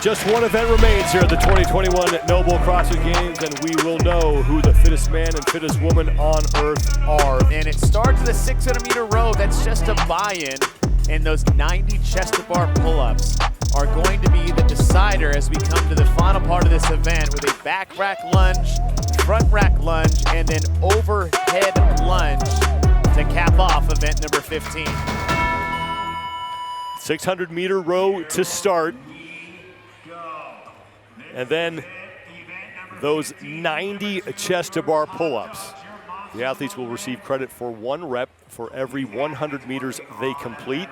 Just one event remains here at the 2021 NOBULL CrossFit Games, and we will know who the fittest man and fittest woman on earth are. And it starts with a 600-meter row that's just a buy-in, and those 90 chest-to-bar pull-ups are going to be the decider as we come to the final part of this event with a back rack lunge, front rack lunge, and then overhead lunge to cap off event number 15. 600-meter row to start. And then those 90 chest-to-bar pull-ups. The athletes will receive credit for 1 rep for every 100 meters they complete.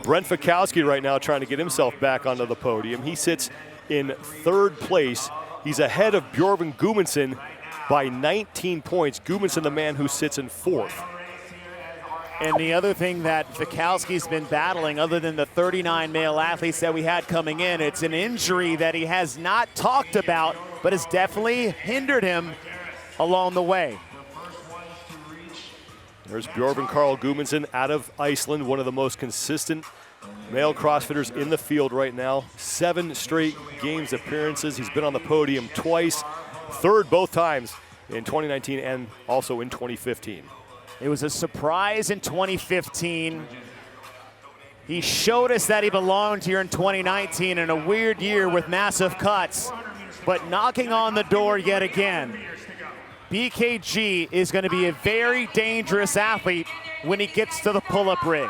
Brent Fikowski right now trying to get himself back onto the podium. He sits in 3rd place. He's ahead of Bjorn Gudmundsson by 19 points. Gudmundsson, the man who sits in 4th. And the other thing that Fikowski's been battling, other than the 39 male athletes that we had coming in, it's an injury that he has not talked about, but has definitely hindered him along the way. There's Bjorn Karl Gudmundsson out of Iceland, one of the most consistent male CrossFitters in the field right now. 7 straight games appearances. He's been on the podium twice, 3rd both times in 2019 and also in 2015. It was a surprise in 2015. He showed us that he belonged here in 2019 in a weird year with massive cuts, but knocking on the door yet again. BKG is going to be a very dangerous athlete when he gets to the pull-up rig.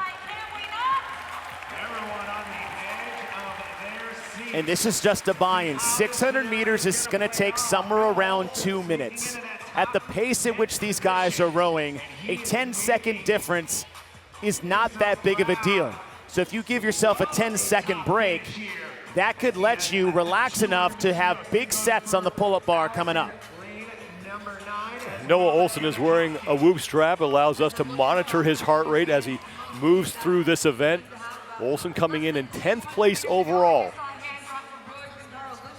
And this is just a buy-in. 600 meters is going to take somewhere around 2 minutes. At the pace at which these guys are rowing, a 10-second difference is not that big of a deal. So if you give yourself a 10-second break, that could let you relax enough to have big sets on the pull-up bar coming up. Noah Olson is wearing a Whoop strap, allows us to monitor his heart rate as he moves through this event. Olson coming in 10th place overall.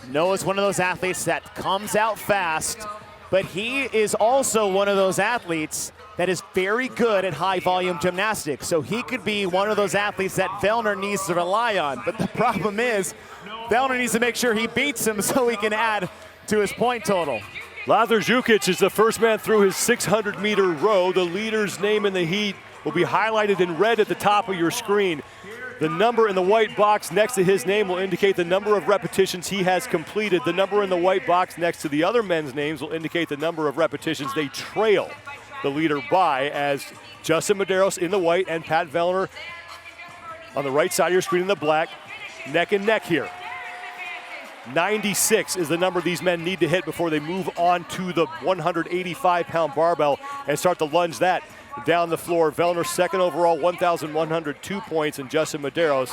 Noah's one of those athletes that comes out fast, but he is also one of those athletes that is very good at high volume gymnastics. So he could be one of those athletes that Vellner needs to rely on. But the problem is, Vellner needs to make sure he beats him so he can add to his point total. Lazar Jukic is the first man through his 600-meter row. The leader's name in the heat will be highlighted in red at the top of your screen. The number in the white box next to his name will indicate the number of repetitions he has completed. The number in the white box next to the other men's names will indicate the number of repetitions they trail the leader by, as Justin Medeiros in the white and Pat Vellner on the right side of your screen in the black, neck and neck here. 96 is the number these men need to hit before they move on to the 185-pound barbell and start to lunge that down the floor. Vellner second overall, 1,102 points, and Justin Medeiros,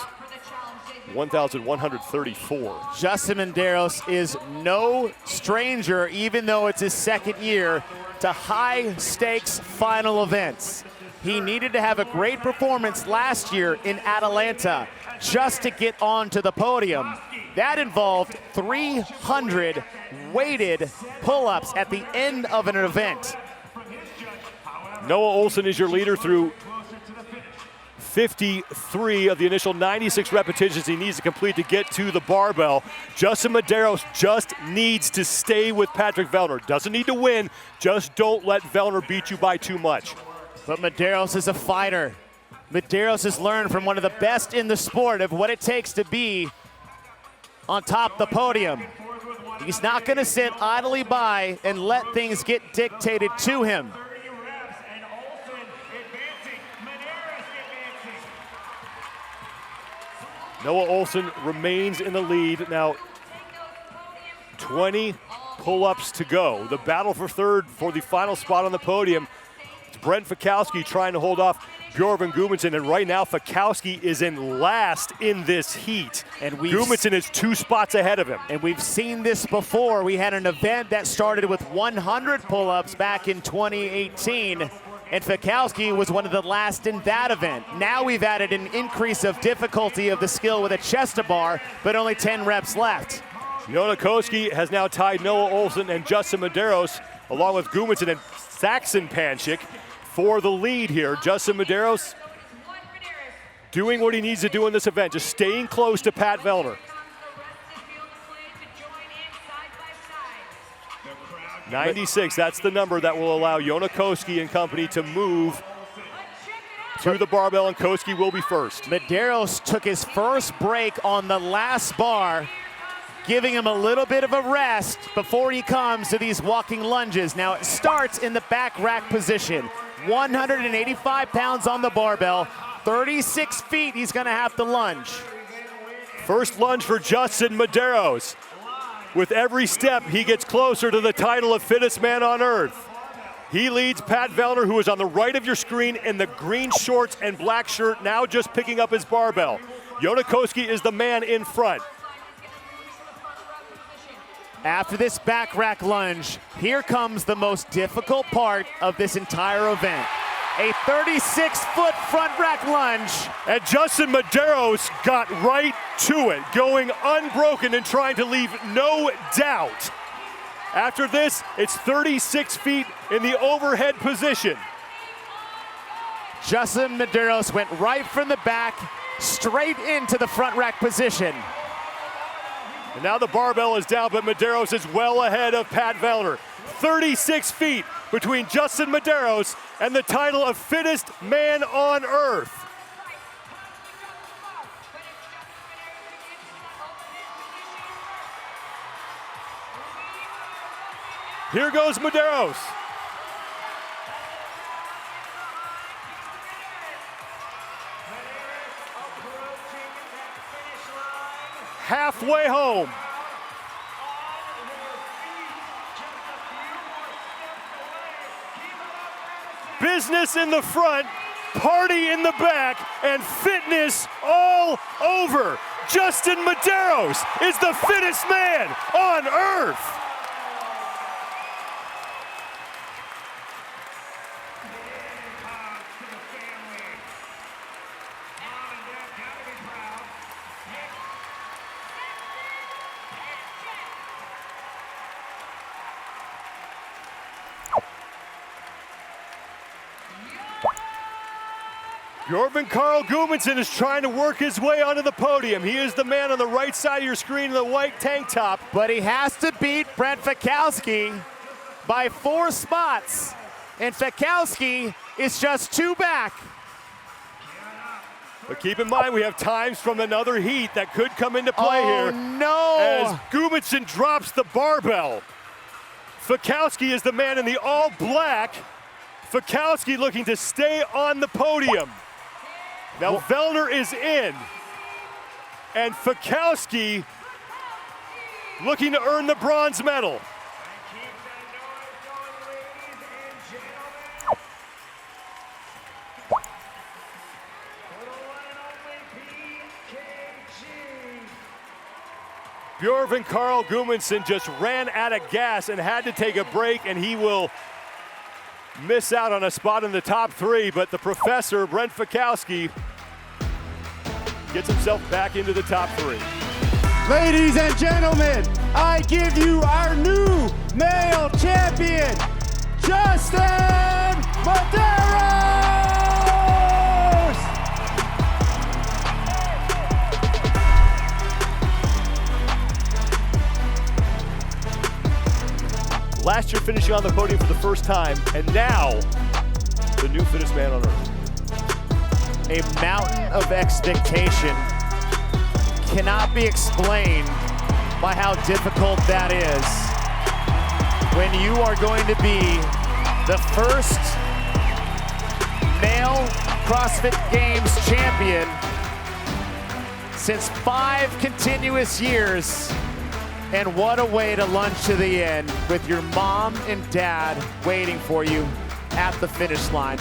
1,134. Justin Medeiros is no stranger, even though it's his 2nd year, to high-stakes final events. He needed to have a great performance last year in Atlanta just to get onto the podium. That involved 300 weighted pull-ups at the end of an event. Noah Olson is your leader through 53 of the initial 96 repetitions he needs to complete to get to the barbell. Justin Medeiros just needs to stay with Patrick Vellner. Doesn't need to win, just don't let Vellner beat you by too much. But Medeiros is a fighter. Medeiros has learned from one of the best in the sport of what it takes to be on top of the podium. He's not going to sit idly by and let things get dictated to him. Noah Olson remains in the lead. Now, 20 pull-ups to go. The battle for 3rd for the final spot on the podium. It's Brent Fikowski trying to hold off Bjorn Gudmundsson, and right now Fikowski is in last in this heat. And Gudmundsson is 2 spots ahead of him. And we've seen this before. We had an event that started with 100 pull-ups back in 2018. And Fikowski was one of the last in that event. Now we've added an increase of difficulty of the skill with a chest-to-bar, but only 10 reps left. Jona Koski has now tied Noah Olson and Justin Medeiros, along with Gudmundsson and Saxon Panchik, for the lead here. Justin Medeiros doing what he needs to do in this event, just staying close to Pat Vellner. 96, that's the number that will allow Koski and company to move to the barbell, and Koski will be first. Medeiros took his first break on the last bar, giving him a little bit of a rest before he comes to these walking lunges. Now it starts in the back rack position. 185 pounds on the barbell, 36 feet he's gonna have to lunge. First lunge for Justin Medeiros. With every step, he gets closer to the title of Fittest Man on Earth. He leads Pat Vellner, who is on the right of your screen in the green shorts and black shirt, now just picking up his barbell. Koski is the man in front. After this back rack lunge, here comes the most difficult part of this entire event. A 36-foot front rack lunge. And Justin Medeiros got right to it, going unbroken and trying to leave no doubt. After this, it's 36 feet in the overhead position. Justin Medeiros went right from the back, straight into the front rack position. And now the barbell is down, but Medeiros is well ahead of Pat Vellner. 36 feet between Justin Medeiros and the title of Fittest Man on Earth. Here goes Medeiros. Halfway home. Business in the front, party in the back, and fitness all over. Justin Medeiros is the fittest man on earth. Bjorn Carl Gudmundsson is trying to work his way onto the podium. He is the man on the right side of your screen in the white tank top. But he has to beat Brent Fikowski by 4 spots. And Fikowski is just 2 back. But keep in mind, we have times from another heat that could come into play here. No! As Gudmundsson drops the barbell. Fikowski is the man in the all black. Fikowski looking to stay on the podium. Now Vellner is in, and Fikowski looking to earn the bronze medal. Bjorn Carl Gudmundsson just ran out of gas and had to take a break, and he will miss out on a spot in the top 3, but the professor, Brent Fikowski, gets himself back into the top 3. Ladies and gentlemen, I give you our new male champion, Justin Medeiros! Last year finishing on the podium for the first time, and now the new fittest man on earth. A mountain of expectation cannot be explained by how difficult that is. When you are going to be the first male CrossFit Games champion since 5 continuous years. And what a way to lunge to the end with your mom and dad waiting for you at the finish line.